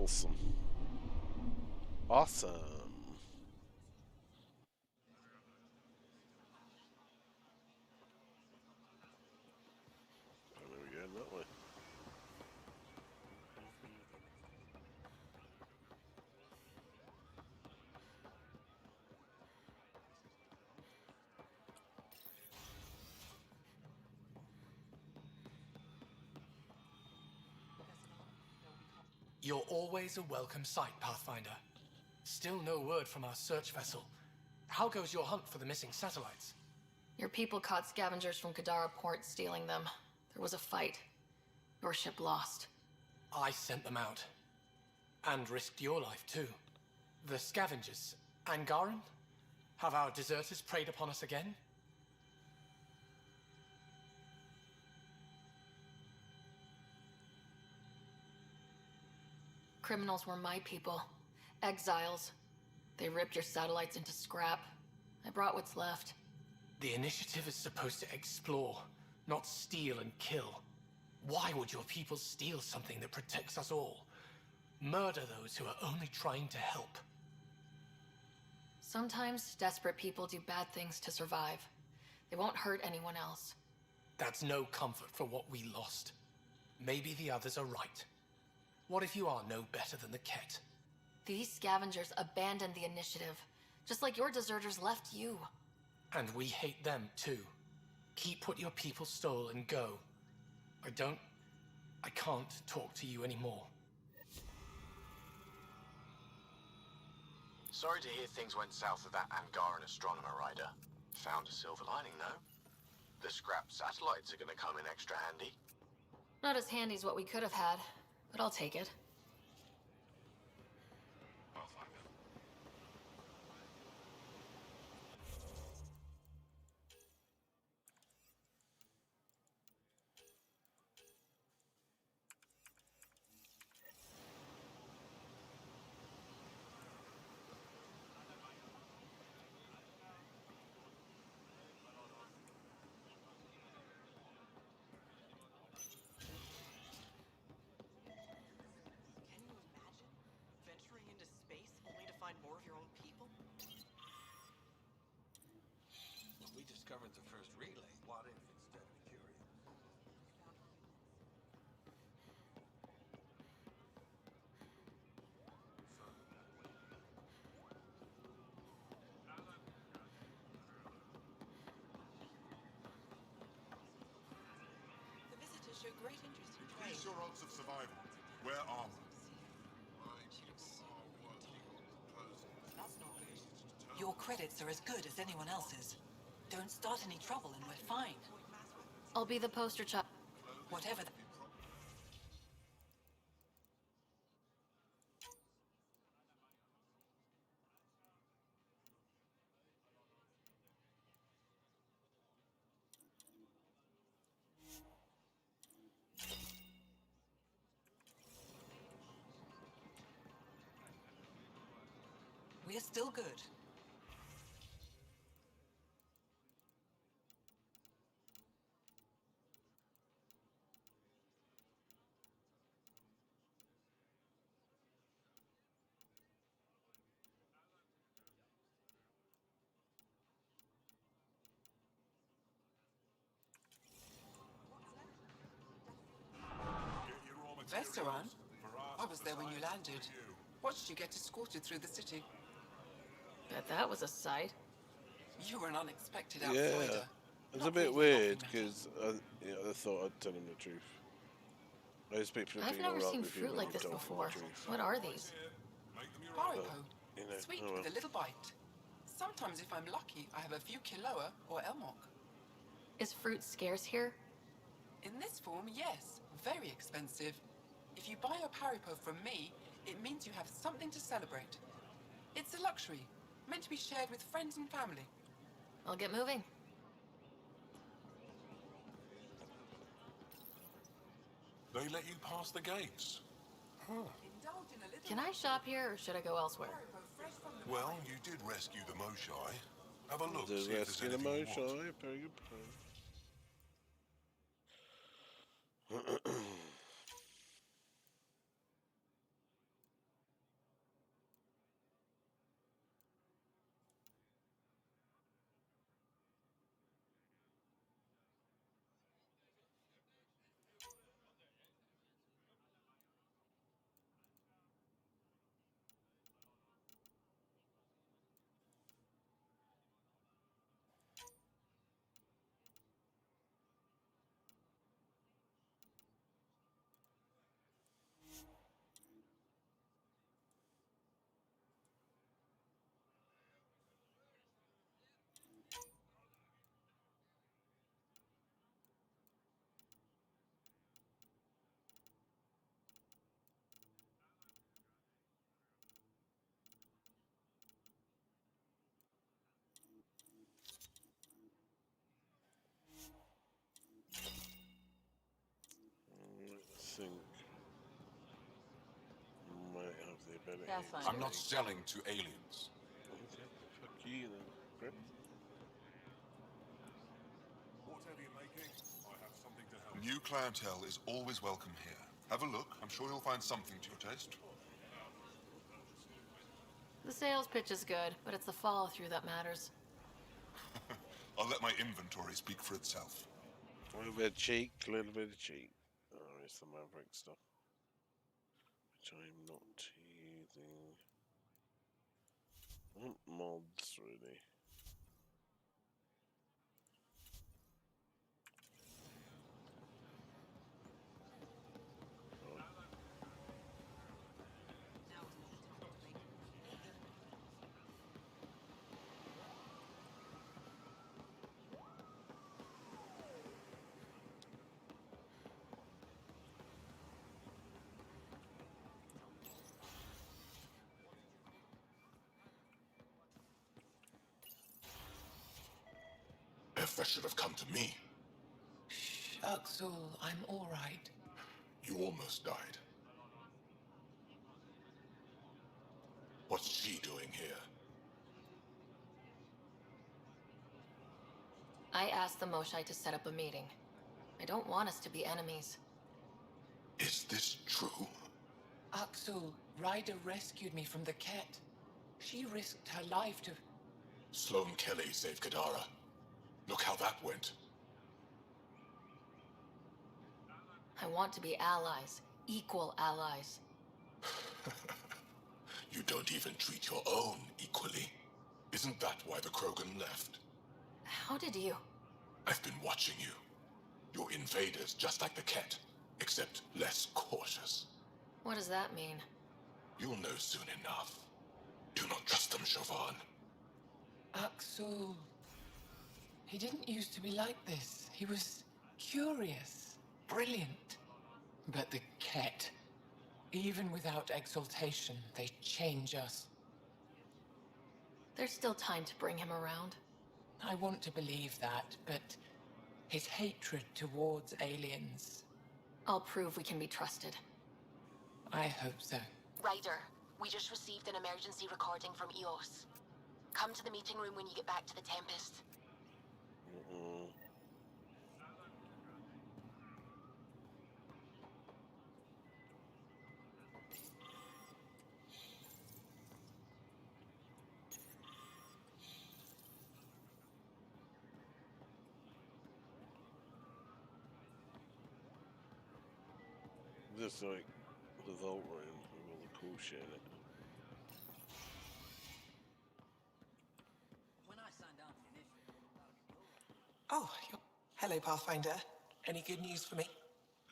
Awesome. Awesome. There we go, that way. You're always a welcome sight, Pathfinder. Still no word from our search vessel. How goes your hunt for the missing satellites? Your people caught scavengers from Kadara Port stealing them. There was a fight. Your ship lost. I sent them out. And risked your life, too. The scavengers. Angaran? Have our deserters preyed upon us again? Criminals were my people. Exiles. They ripped your satellites into scrap. I brought what's left. The initiative is supposed to explore, not steal and kill. Why would your people steal something that protects us all? Murder those who are only trying to help. Sometimes desperate people do bad things to survive. They won't hurt anyone else. That's no comfort for what we lost. Maybe the others are right. What if you are no better than the Ket? These scavengers abandoned the initiative, just like your deserters left you. And we hate them too. Keep what your people stole and go. I can't talk to you anymore. Sorry to hear things went south with that Angaran astronomer rider. Found a silver lining, though. The scrap satellites are gonna come in extra handy. Not as handy as what we could have had, but I'll take it. Can you imagine venturing into space only to find more of your own people? We discovered the first relay. What if instead of curious? The visitors show great interest in trade. Increase your odds of survival. Wear armor. That's not good. Your credits are as good as anyone else's. Don't start any trouble and we're fine. I'll be the poster child. Whatever the... We're still good. Get your raw materials. Vestaran? For us, I was there when you besides landed. for you. Watched you get escorted through the city. Bet that was a sight. You were an unexpected Yeah. outsider. It's Not a bit really weird laughing matter. because I thought I'd tell him the truth. I just speak for I've being never alright seen with you fruit when like I've this told him the before. truth. What are these? Make them your own. Haribo. You know, Sweet oh well. with a little bite. Sometimes if I'm lucky, I have a few Kiloa or Elmok. Is fruit scarce here? In this form, yes. Very expensive. If you buy a Haribo from me, it means you have something to celebrate. It's a luxury, meant to be shared with friends and family. I'll get moving. They let you pass the gates. Indulge in a little Can I shop here or should I go elsewhere? Haribo fresh from the Well, vine. you did rescue the Moshai. Have a look, The see if there's rescue the anything you want. Moshai, very good plan. ability. Pathfinder. I'm not selling to aliens. Okay, fuck you then. Grip. Whatever you're making, I have something to help. New clientele is always welcome here. Have a look. I'm sure you'll find something to your taste. The sales pitch is good, but it's the follow-through that matters. I'll let my inventory speak for itself. A little bit of cheek, a little bit of cheek. Oh, it's the Maverick stuff. Which I'm not using. I want mods, really. That should have come to me. Axel, I'm all right. You almost died. What's she doing here? I asked the Moshai to set up a meeting. I don't want us to be enemies. Is this true? Axel, Ryder rescued me from the Ket. She risked her life to... Sloane Kelly saved Kadara. Look how that went. I want to be allies. Equal allies. You don't even treat your own equally. Isn't that why the Krogan left? How did you... I've been watching you. You're invaders just like the Ket, except less cautious. What does that mean? You'll know soon enough. Do not trust them, Chauvin. Axel... He didn't used to be like this. He was curious, brilliant. But the Ket, even without exaltation, they change us. There's still time to bring him around. I want to believe that, but his hatred towards aliens... I'll prove we can be trusted. I hope so. Ryder, we just received an emergency recording from EOS. Come to the meeting room when you get back to the Tempest. This like the vault room with all the cool shit in it. Oh, hello, Pathfinder. Any good news for me?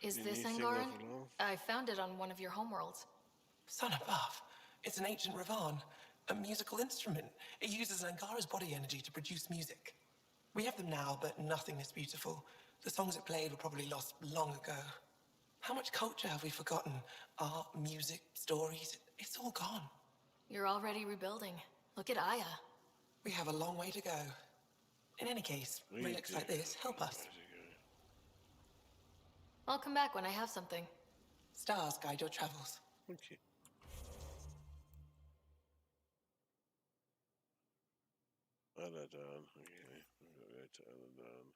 Is this Anything Angaran? of love? I found it on one of your homeworlds. Son above. It's an ancient Ravan, a musical instrument. It uses Angara's body energy to produce music. We have them now, but nothing is beautiful. The songs it played were probably lost long ago. How much culture have we forgotten? Art, music, stories, it's all gone. You're already rebuilding. Look at Aya. We have a long way to go. In any case, relics like this help us. I'll come back when I have something. Stars guide your travels. Okay. Aladan. Okay. I'm gonna go to Aladan.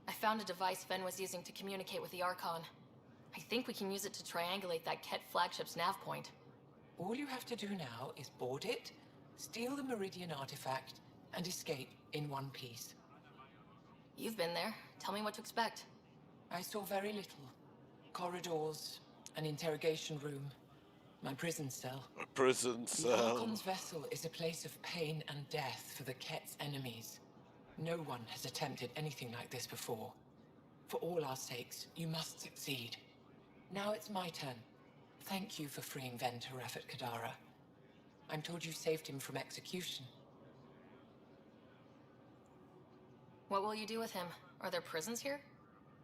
I found a device Fen was using to communicate with the Archon. I think we can use it to triangulate that Ket flagship's nav point. All you have to do now is board it, steal the Meridian artifact, and escape in one piece. You've been there. Tell me what to expect. I saw very little. Corridors, an interrogation room, my prison cell. A prison The cell. Archon's vessel is a place of pain and death for the Ket's enemies. No one has attempted anything like this before. For all our sakes, you must succeed. Now it's my turn. Thank you for freeing Ven to Rafat Kadara. I'm told you saved him from execution. What will you do with him? Are there prisons here?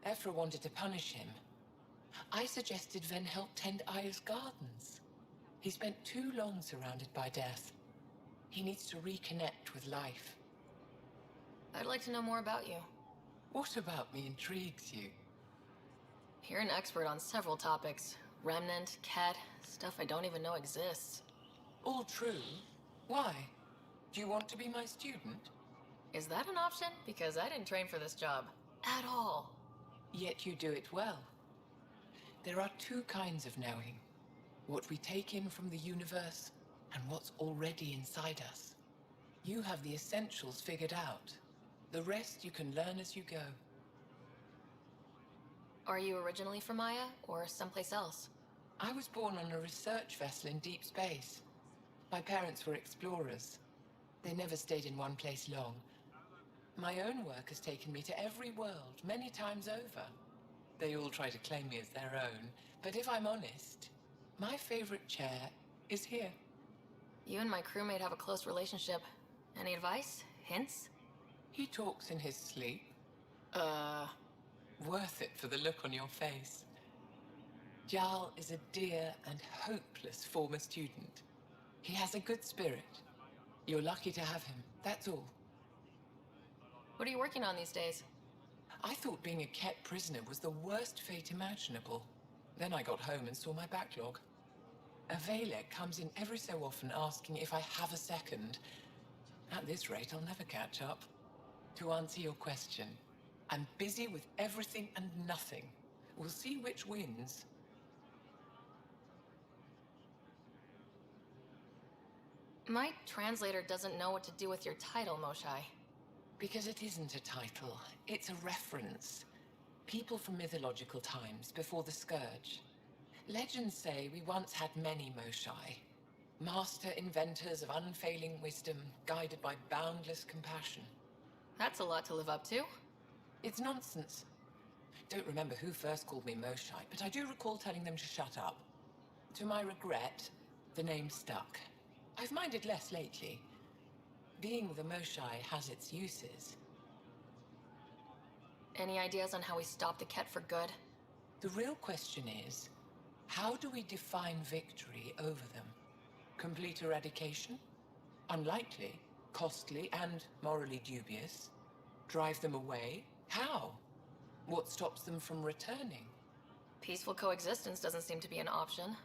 Ephra wanted to punish him. I suggested Ven help tend Aya's gardens. He spent too long surrounded by death. He needs to reconnect with life. I'd like to know more about you. What about me intrigues you? You're an expert on several topics. Remnant, Ket, stuff I don't even know exists. All true. Why? Do you want to be my student? Is that an option? Because I didn't train for this job. At all. Yet you do it well. There are two kinds of knowing. What we take in from the universe, and what's already inside us. You have the essentials figured out. The rest you can learn as you go. Are you originally from Maya, or someplace else? I was born on a research vessel in deep space. My parents were explorers. They never stayed in one place long. My own work has taken me to every world, many times over. They all try to claim me as their own, but if I'm honest, my favorite chair is here. You and my crewmate have a close relationship. Any advice? Hints? He talks in his sleep. Worth it for the look on your face. Jarl is a dear and hopeless former student. He has a good spirit. You're lucky to have him, that's all. What are you working on these days? I thought being a Ket prisoner was the worst fate imaginable. Then I got home and saw my backlog. A Valek comes in every so often asking if I have a second. At this rate, I'll never catch up. To answer your question, I'm busy with everything and nothing. We'll see which wins. My translator doesn't know what to do with your title, Moshae. Because it isn't a title, it's a reference. People from mythological times, before the Scourge. Legends say we once had many Moshae. Master inventors of unfailing wisdom, guided by boundless compassion. That's a lot to live up to. It's nonsense. Don't remember who first called me Moshae, but I do recall telling them to shut up. To my regret, the name stuck. I've minded less lately. Being the Moshae has its uses. Any ideas on how we stop the Ket for good? The real question is, how do we define victory over them? Complete eradication? Unlikely, costly, and morally dubious. Drive them away? How? What stops them from returning? Peaceful coexistence doesn't seem to be an option.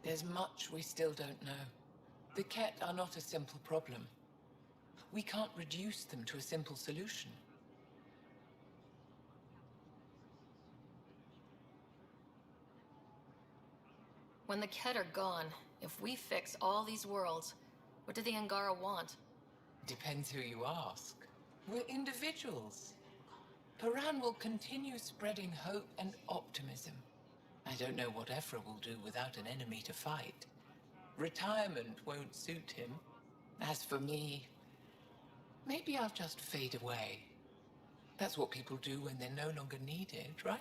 There's much we still don't know. The Ket are not a simple problem. We can't reduce them to a simple solution. When the Ket are gone, if we fix all these worlds, what do the Angara want? Depends who you ask. We're individuals. Paran will continue spreading hope and optimism. I don't know what Ephra will do without an enemy to fight. Retirement won't suit him. As for me, maybe I'll just fade away. That's what people do when they're no longer needed, right?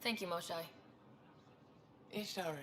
Thank you, Moshae. Ishare.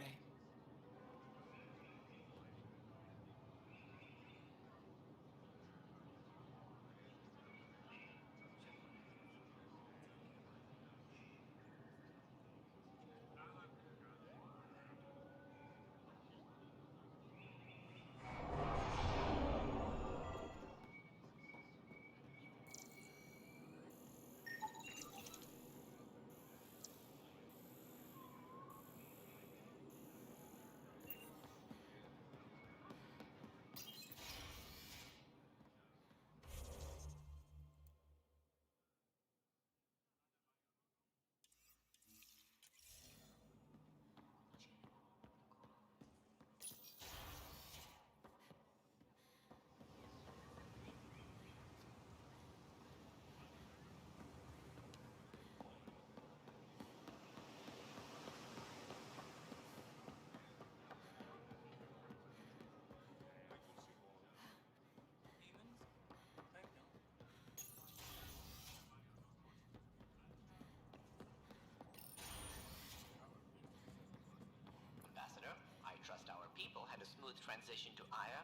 transition to Aya?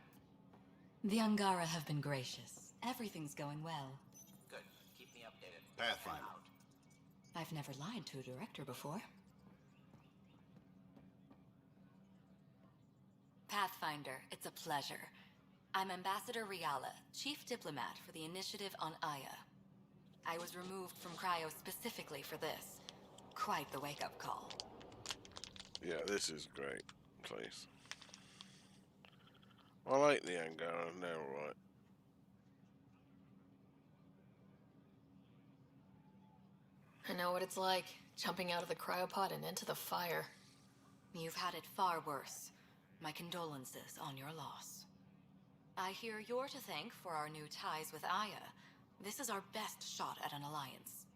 The Angara have been gracious. Everything's going well. Good. Keep me updated. Pathfinder. Out. I've never lied to a director before. Pathfinder, it's a pleasure. I'm Ambassador Riala, Chief Diplomat for the Initiative on Aya. I was removed from Cryo specifically for this. Quite the wake-up call. Yeah, this is a great place. I like the Angara, they're alright. I know what it's like, jumping out of the cryopod and into the fire. You've had it far worse. My condolences on your loss. I hear you're to thank for our new ties with Aya. This is our best shot at an alliance.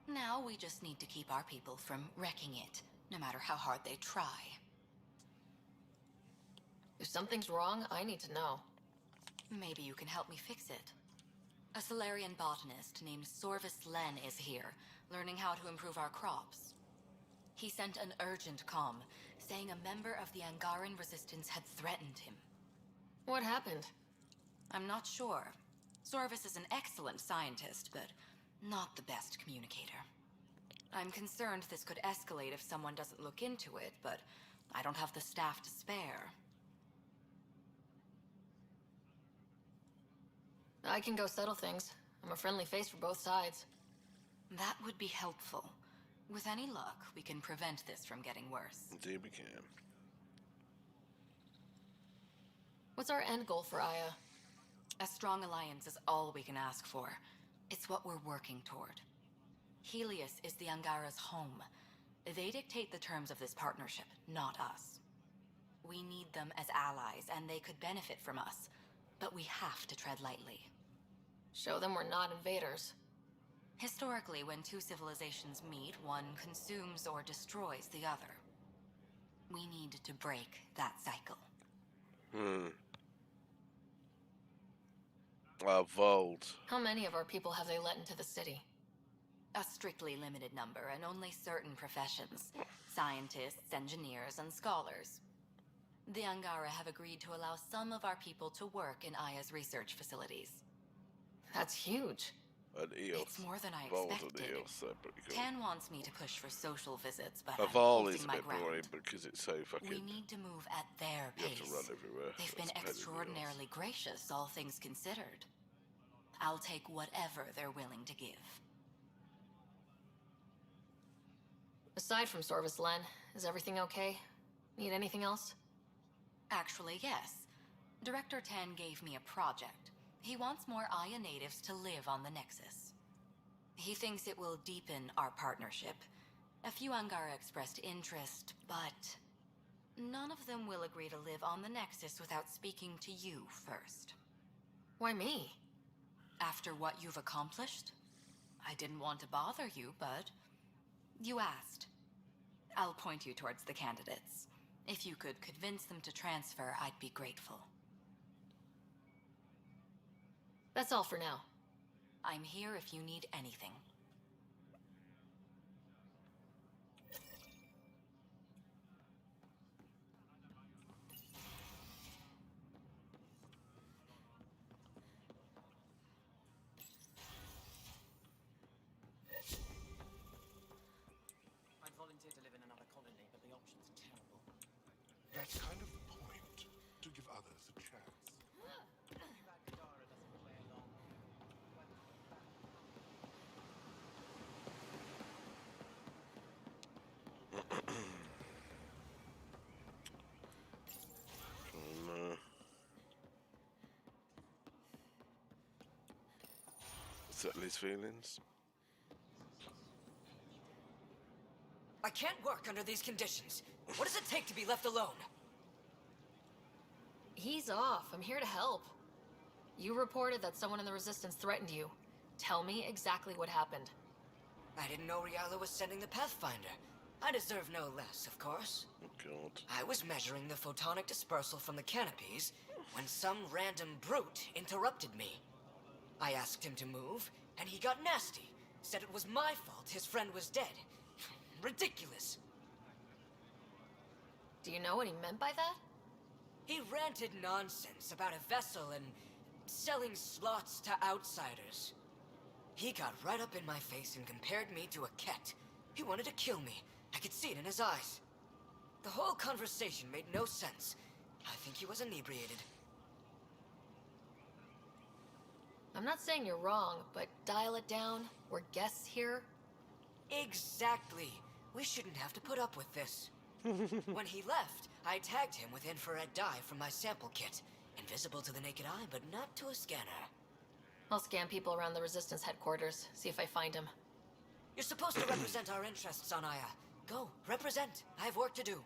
Now we just need to keep our people from wrecking it, no matter how hard they try. If something's wrong, I need to know. Maybe you can help me fix it. A Solarian botanist named Sorvis Len is here, learning how to improve our crops. He sent an urgent comm, saying a member of the Angaran resistance had threatened him. What happened? I'm not sure. Sorvis is an excellent scientist, but not the best communicator. I'm concerned this could escalate if someone doesn't look into it, but I don't have the staff to spare. I can go settle things. I'm a friendly face for both sides. That would be helpful. With any luck, we can prevent this from getting worse. Indeed we can. What's our end goal for Aya? A strong alliance is all we can ask for. It's what we're working toward. Helios is the Angara's home. They dictate the terms of this partnership, not us. We need them as allies, and they could benefit from us. But we have to tread lightly. Show them we're not invaders. Historically, when two civilizations meet, one consumes or destroys the other. We need to break that cycle. Vault. How many of our people have they let into the city? A strictly limited number, and only certain professions. Scientists, engineers, and scholars. The Angara have agreed to allow some of our people to work in Aya's research facilities. That's huge. An EOS. It's more than I Vault expected. and EOS separate. Tan wants me to push for social visits, but A I'm Vault holding is a my bit ground. boring because it's so fucking... We need to move at their You pace. have to run everywhere. They've been That's better than extraordinarily gracious, all things considered. I'll take whatever they're willing to give. Aside from Sorvis Len, is everything okay? Need anything else? Actually, yes. Director Tan gave me a project. He wants more Aya natives to live on the Nexus. He thinks it will deepen our partnership. A few Angara expressed interest, but none of them will agree to live on the Nexus without speaking to you first. Why me? After what you've accomplished? I didn't want to bother you, but you asked. I'll point you towards the candidates. If you could convince them to transfer, I'd be grateful. That's all for now. I'm here if you need anything. I'd volunteer to live in another colony, but the options are terrible. That's kind of the point. To give others a chance. Settle his feelings. I can't work under these conditions. What does it take to be left alone? He's off. I'm here to help. You reported that someone in the Resistance threatened you. Tell me exactly what happened. I didn't know Riala was sending the Pathfinder. I deserve no less, of course. Oh, God. I was measuring the photonic dispersal from the canopies when some random brute interrupted me. I asked him to move, and he got nasty. Said it was my fault his friend was dead. Ridiculous. Do you know what he meant by that? He ranted nonsense about a vessel and selling slots to outsiders. He got right up in my face and compared me to a cat. He wanted to kill me. I could see it in his eyes. The whole conversation made no sense. I think he was inebriated. I'm not saying you're wrong, but dial it down. We're guests here. Exactly. We shouldn't have to put up with this. When he left, I tagged him with infrared dye from my sample kit. Invisible to the naked eye, but not to a scanner. I'll scan people around the Resistance headquarters, see if I find him. You're supposed to represent our interests on Aya. Go, represent. I have work to do.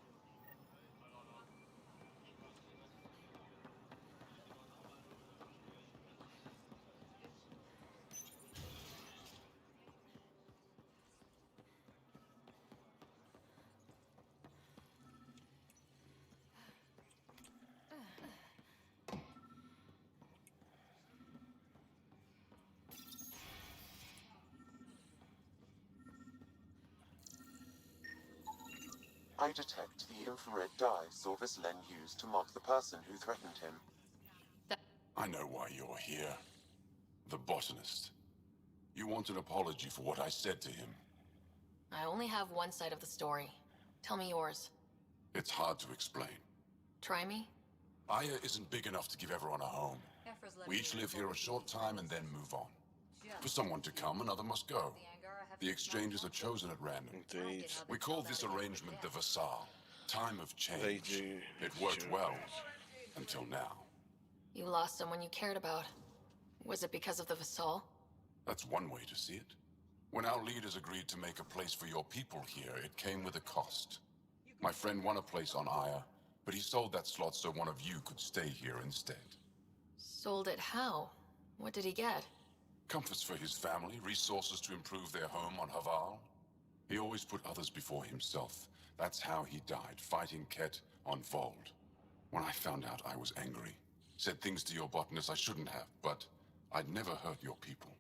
I detect the infrared dye Sorvis Len used to mark the person who threatened him. I know why you're here. The botanist. You want an apology for what I said to him. I only have one side of the story. Tell me yours. It's hard to explain. Try me? Aya isn't big enough to give everyone a home. We each live here a short time and then move on. For someone to come, another must go. The exchanges are chosen at random. Indeed. We call this arrangement the Vassal. Time of change. They do. It worked well. Until now. You lost someone you cared about. Was it because of the Vassal? That's one way to see it. When our leaders agreed to make a place for your people here, it came with a cost. My friend won a place on Aya, but he sold that slot so one of you could stay here instead. Sold it how? What did he get? Comforts for his family, resources to improve their home on Haval. He always put others before himself. That's how he died, fighting Ket on Vold. When I found out, I was angry. Said things to your botanist I shouldn't have, but I'd never hurt your people.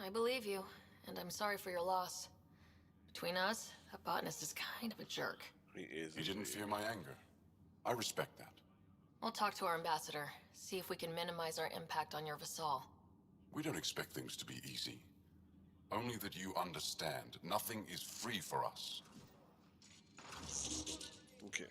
I believe you, and I'm sorry for your loss. Between us, that botanist is kind of a jerk. He is. He didn't fear my anger. I respect that. I'll talk to our ambassador, see if we can minimize our impact on your Vassal. We don't expect things to be easy. Only that you understand, nothing is free for us. Okay.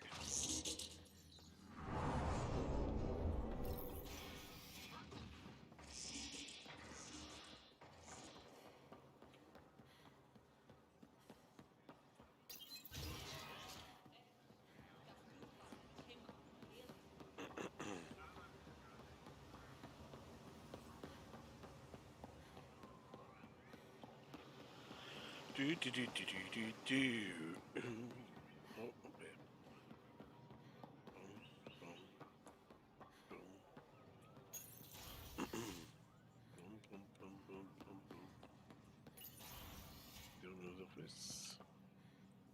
Do do do do do do do. Oh, okay. Boom, boom. Boom, boom, boom, boom, boom. Go to the office.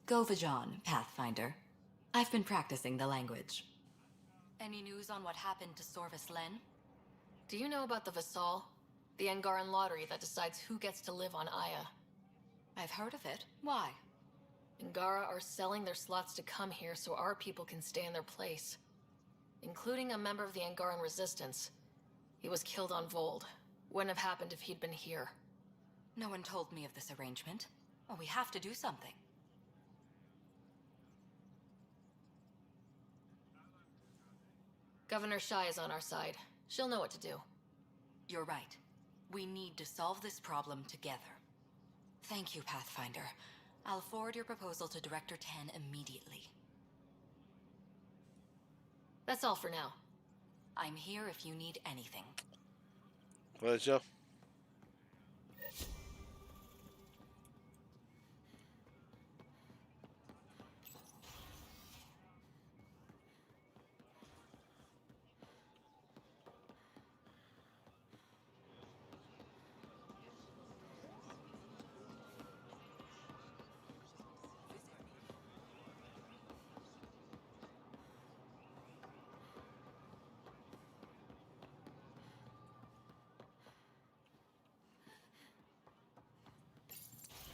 Govajon, Pathfinder. I've been practicing the language. Any news on what happened to Sorvis Len? Do you know about the Vassal? The Angaran lottery that decides who gets to live on Aya. I've heard of it. Why? Angara are selling their slots to come here so our people can stay in their place. Including a member of the Angaran resistance. He was killed on Vold. Wouldn't have happened if he'd been here. No one told me of this arrangement. Well, we have to do something. Governor Shai is on our side. She'll know what to do. You're right. We need to solve this problem together. Thank you, Pathfinder. I'll forward your proposal to Director Ten immediately. That's all for now. I'm here if you need anything. Pleasure.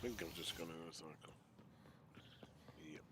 think I've just gone in a cycle. Yep.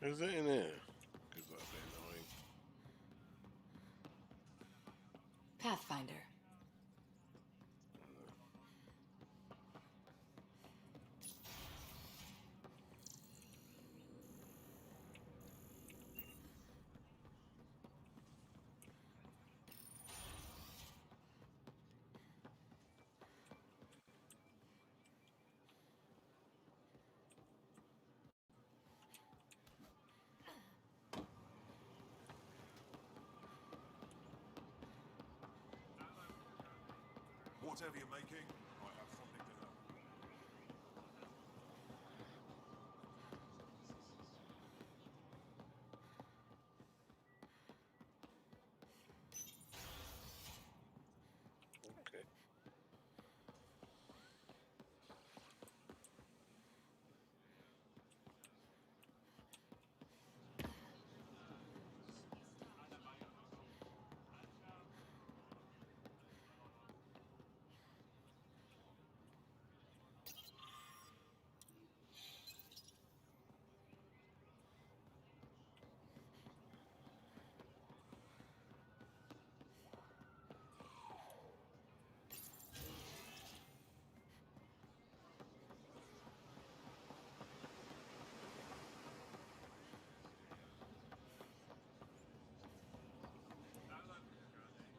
Is it in here? Because that'd be annoying. Pathfinder. Whatever you're making, I have something to help. Okay.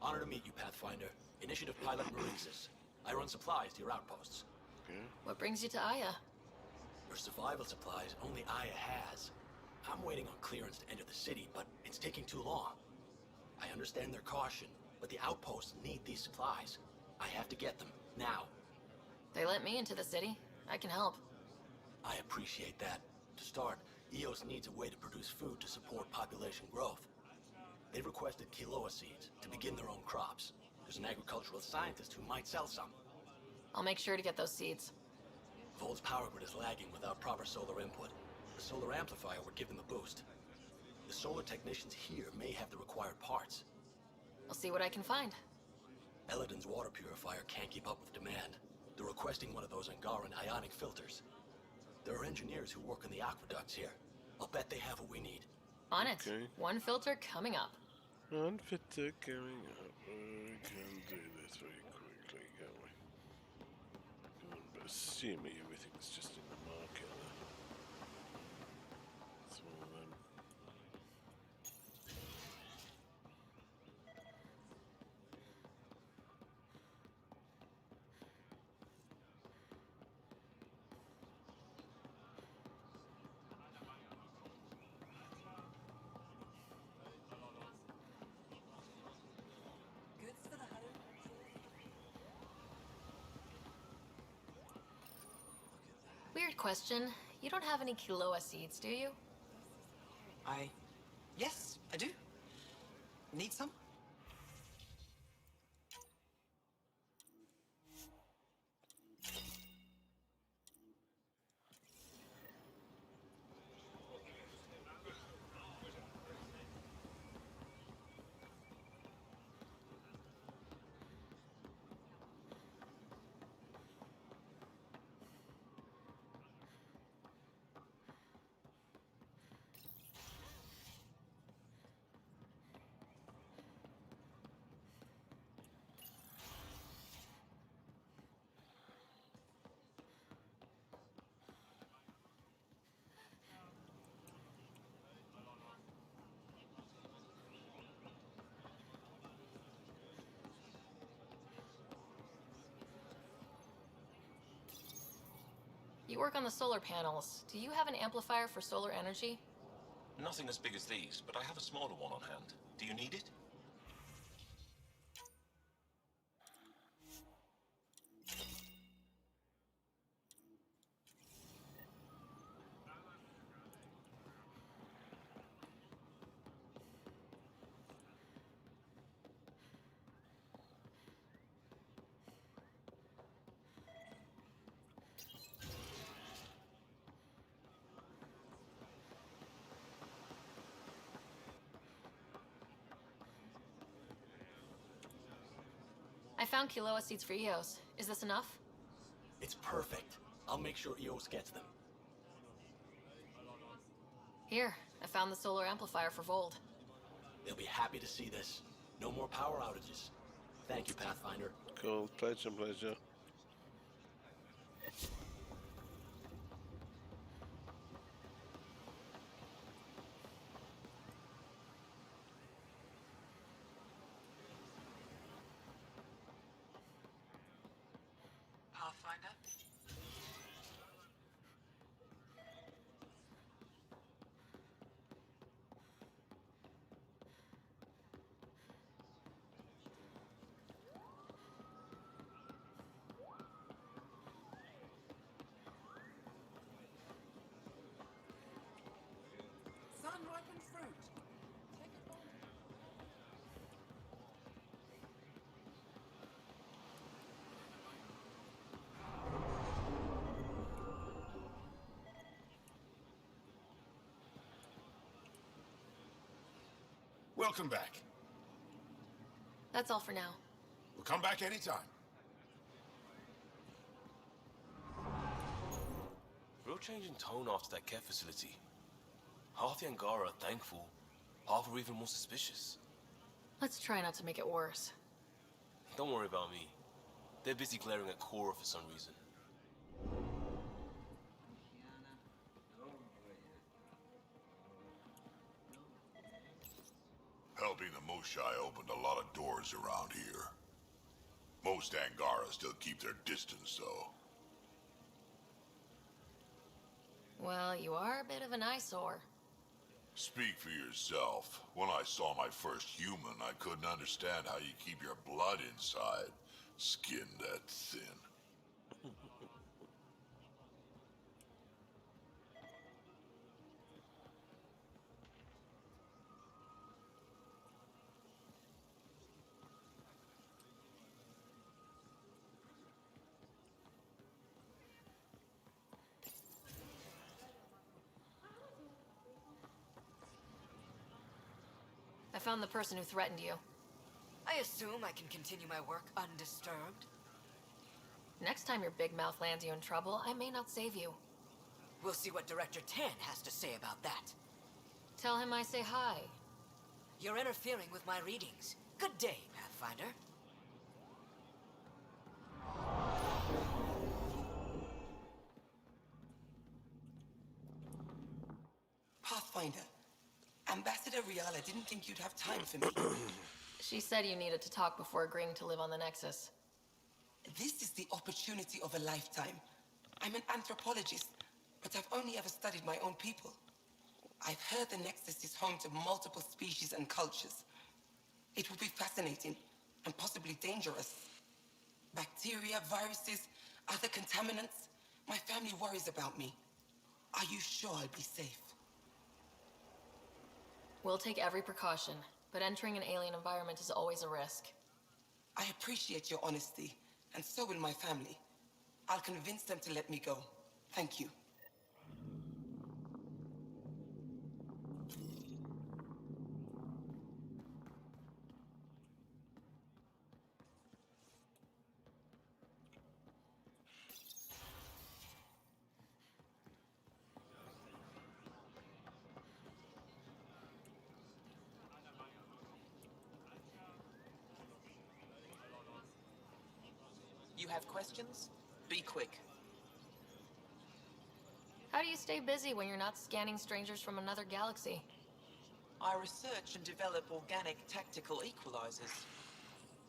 Honor to meet you, Pathfinder. Initiative Pilot Marixus. I run supplies to your outposts. Okay. What brings you to Aya? Your survival supplies only Aya has. I'm waiting on clearance to enter the city, but it's taking too long. I understand their caution, but the outposts need these supplies. I have to get them, now. They let me into the city. I can help. I appreciate that. To start, EOS needs a way to produce food to support population growth. They've requested Kiloa seeds to begin their own crops. There's an agricultural scientist who might sell some. I'll make sure to get those seeds. Vold's power grid is lagging without proper solar input. The solar amplifier would give them a boost. The solar technicians here may have the required parts. I'll see what I can find. Eladin's water purifier can't keep up with demand. They're requesting one of those Angaran ionic filters. There are engineers who work in the aqueducts here. I'll bet they have what we need. On it. Okay. One filter coming up. One fitter coming up. We can do this very quickly, can't we? Come on, but assuming everything's just in the market there. It's one of them. Goods for the home. Weird question. You don't have any Kiloa seeds, do you? Yes, I do. Need some? You work on the solar panels. Do you have an amplifier for solar energy? Nothing as big as these, but I have a smaller one on hand. Do you need it? I found Kiloa seeds for Eos. Is this enough? It's perfect. I'll make sure Eos gets them. Here, I found the solar amplifier for Vold. They'll be happy to see this. No more power outages. Thank you, Pathfinder. Cool. Pleasure, pleasure. Pathfinder? Sun-ripened fruit. Take a bite. Welcome back. That's all for now. We'll come back anytime. Real change in tone after that care facility. Half the Angara are thankful, half are even more suspicious. Let's try not to make it worse. Don't worry about me. They're busy glaring at Cora for some reason. Helping the Moshai opened a lot of doors around here. Most Angara still keep their distance, though. Well, you are a bit of an eyesore. Speak for yourself. When I saw my first human, I couldn't understand how you keep your blood inside. Skin that thin. I found the person who threatened you. I assume I can continue my work undisturbed. Next time your big mouth lands you in trouble, I may not save you. We'll see what Director Tan has to say about that. Tell him I say hi. You're interfering with my readings. Good day, Pathfinder. Pathfinder, Ambassador Riala didn't think you'd have time for me. She said you needed to talk before agreeing to live on the Nexus. This is the opportunity of a lifetime. I'm an anthropologist, but I've only ever studied my own people. I've heard the Nexus is home to multiple species and cultures. It will be fascinating and possibly dangerous. Bacteria, viruses, other contaminants. My family worries about me. Are you sure I'll be safe? We'll take every precaution, but entering an alien environment is always a risk. I appreciate your honesty, and so will my family. I'll convince them to let me go. Thank you. You have questions? Be quick. How do you stay busy when you're not scanning strangers from another galaxy? I research and develop organic tactical equalizers.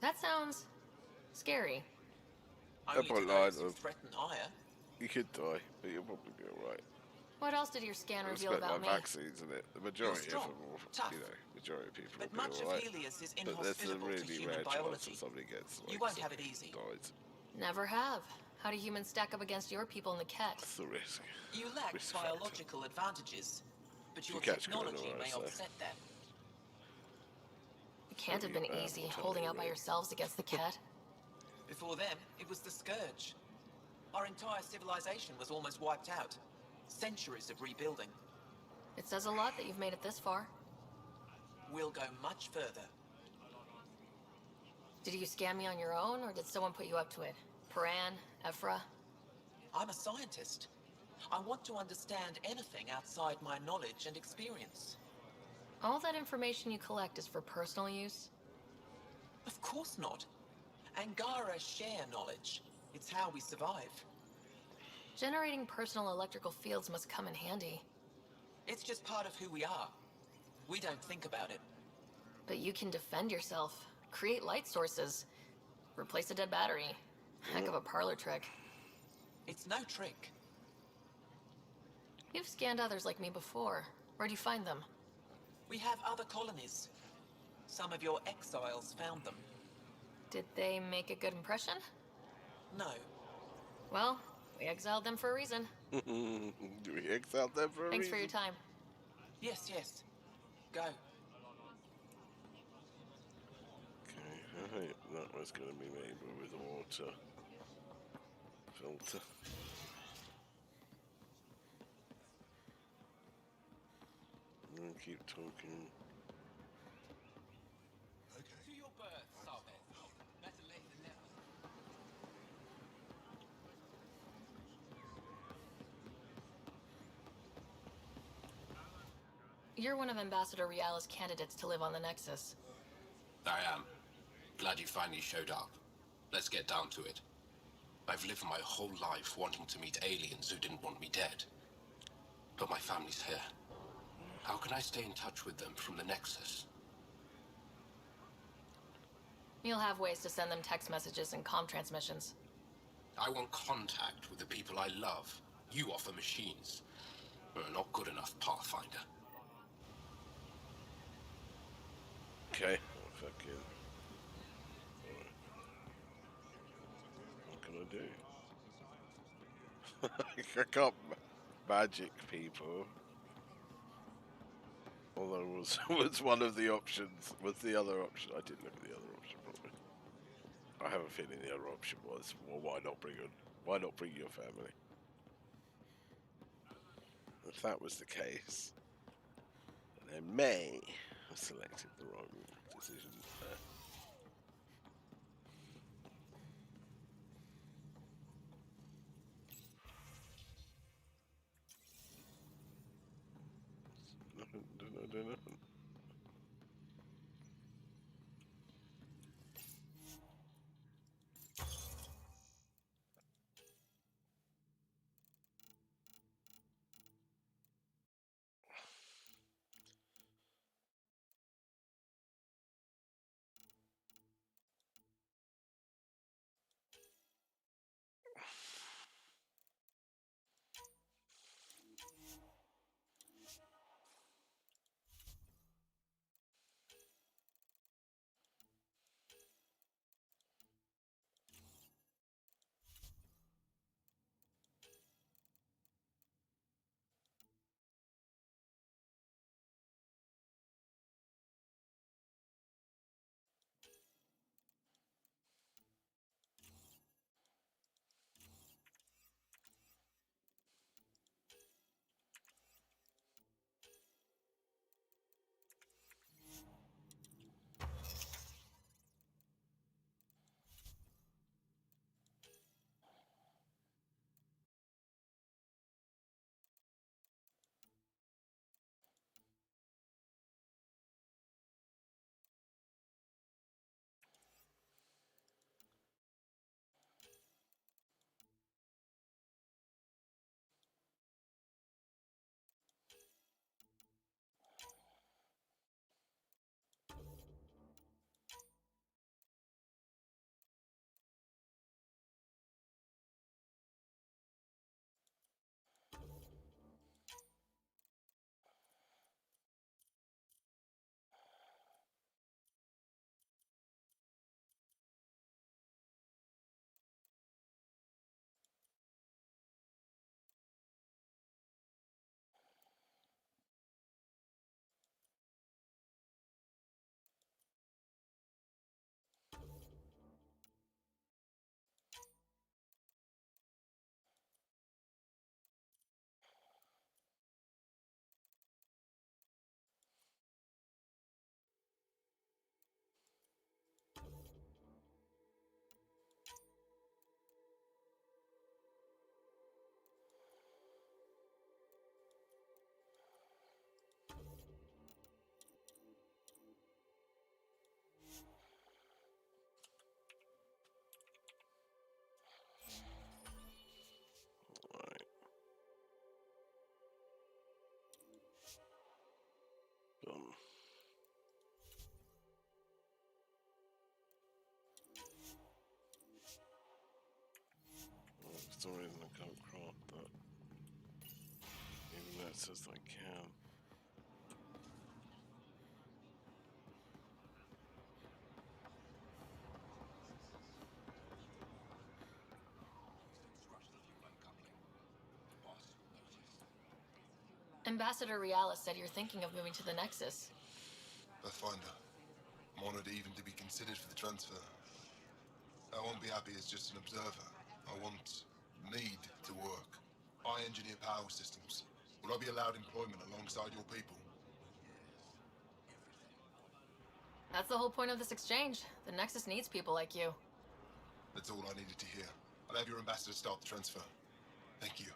That sounds scary. Only to Apple those who light. threaten Aya. You could die, but you'll probably be alright. What else did your scan I reveal respect about my me? vaccines in it. The majority of strong, them will, tough. majority of people But will much be of alright. Helios is But there's a inhospitable to really human rare chance biology. that somebody gets You like, won't have it easy. died. Never have. How do humans stack up against your people in the Ket? That's the risk. You lack Risk factor. biological advantages, but You your catch technology may coronavirus, though. offset that. It can't have been easy holding out by yourselves against the Ket. Before them, it was the Scourge. Our entire civilization was almost wiped out. Centuries of rebuilding. It says a lot that you've made it this far. We'll go much further. Did you scan me on your own, or did someone put you up to it? Paran? Ephra? I'm a scientist. I want to understand anything outside my knowledge and experience. All that information you collect is for personal use? Of course not. Angara share knowledge. It's how we survive. Generating personal electrical fields must come in handy. It's just part of who we are. We don't think about it. But you can defend yourself, create light sources, replace a dead battery. Heck of a parlor trick. It's no trick. You've scanned others like me before. Where'd you find them? We have other colonies. Some of your exiles found them. Did they make a good impression? No. Well, we exiled them for a reason. We exiled them for a Thanks reason. for your time. Yes, yes. Go. Okay, I hope that was going to be made with a water filter. And keep talking. To your birth, Sabeth. Better late than never. You're one of Ambassador Riala's candidates to live on the Nexus. I am. Glad you finally showed up. Let's get down to it. I've lived my whole life wanting to meet aliens who didn't want me dead. But my family's here. How can I stay in touch with them from the Nexus? You'll have ways to send them text messages and comm transmissions. I want contact with the people I love. You offer machines. Not good enough, Pathfinder. Okay, fucking. What can I do? I can't magic people. Although was one of the options. Was the other option? I did look at the other option probably. I have a feeling the other option was, well, why not bring your family? If that was the case, then I may have selected the wrong decision there. Nothing, do nothing. some reason I can't crop that. Even though it says I can. Ambassador Realis said you're thinking of moving to the Nexus. Pathfinder. I'm honored even to be considered for the transfer. I won't be happy as just an observer. I need to work. I engineer power systems. Will I be allowed employment alongside your people? That's the whole point of this exchange. The Nexus needs people like you. That's all I needed to hear. I'll have your ambassador start the transfer. Thank you.